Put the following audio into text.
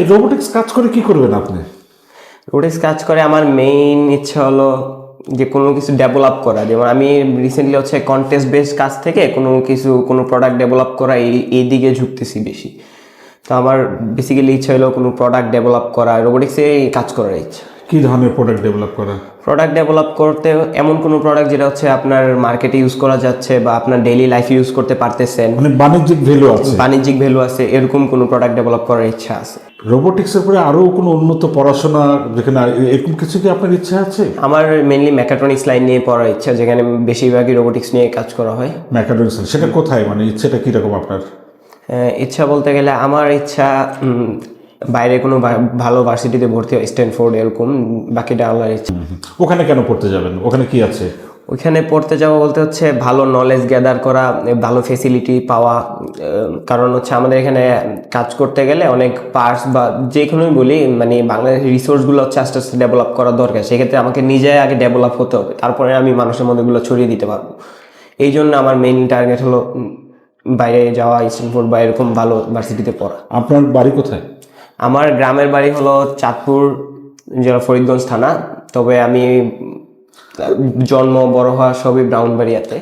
এই রোবোটিক্স কাজ করে কি করবেন আপনি? রোবোটিক্স কাজ করে আমার মেইন ইচ্ছা হলো যে কোনো কিছু ডেভেলপ করা। যেমন আমি রিসেন্টলি হচ্ছে কন্টেস্ট বেসড কাজ থেকে কোনো প্রোডাক্ট ডেভেলপ করা এই দিকে ঝুঁকতেছি বেশি। তো আমার বেসিক্যালি ইচ্ছা হলো কোনো প্রোডাক্ট ডেভেলপ করা, রোবোটিক্সে কাজ করার ইচ্ছা। কি ধরনের প্রোডাক্ট ডেভেলপ করা? প্রোডাক্ট ডেভেলপ করতে এমন কোনো প্রোডাক্ট যেটা হচ্ছে আপনার মার্কেটে ইউজ করা যাচ্ছে বা আপনার ডেইলি লাইফে ইউজ করতে পারতেছেন, মানে বাণিজ্যিক ভ্যালু আছে। বাণিজ্যিক ভ্যালু আছে, এরকম কোনো প্রোডাক্ট ডেভেলপ করার ইচ্ছা আছে। রোবোটিক্সের পরে আরও কোনো উন্নত পড়াশোনা যেখানে এরকম কিছু কি আপনার ইচ্ছা আছে? আমার মেইনলি মেকাট্রনিক্স লাইন নিয়ে পড়ার ইচ্ছা, যেখানে বেশিরভাগই রোবোটিক্স নিয়ে কাজ করা হয়। মেকাট্রনিক্স, সেটা কোথায়, মানে ইচ্ছেটা কীরকম আপনার? ইচ্ছা বলতে গেলে আমার ইচ্ছা বাইরে কোনো ভালো ভার্সিটিতে ভর্তি হয়, স্ট্যানফোর্ড এরকম, বাকিটা আল্লাহর ইচ্ছা। ওখানে কেন পড়তে যাবেন? ওখানে কি আছে? ওইখানে পড়তে যাওয়া বলতে হচ্ছে ভালো নলেজ গ্যাদার করা, ভালো ফেসিলিটি পাওয়া। কারণ হচ্ছে আমাদের এখানে কাজ করতে গেলে অনেক পার্টস বা যে কোনোই বলি, মানে বাংলাদেশের রিসোর্সগুলো হচ্ছে আস্তে আস্তে ডেভেলপ করা দরকার। সেক্ষেত্রে আমাকে নিজে আগে ডেভেলপ হতে হবে, তারপরে আমি মানুষের মধ্যে এগুলো ছড়িয়ে দিতে পারবো। এই জন্য আমার মেইন টার্গেট হলো বাইরে যাওয়া, স্ট্যানফোর্ড বা এরকম ভালো ভার্সিটিতে পড়া। আপনার বাড়ি কোথায়? আমার গ্রামের বাড়ি হলো চাঁদপুর জেলা, ফরিদগঞ্জ থানা। তবে আমি জন্ম বড় হওয়া সবই ব্রাউনবাড়িয়াতে।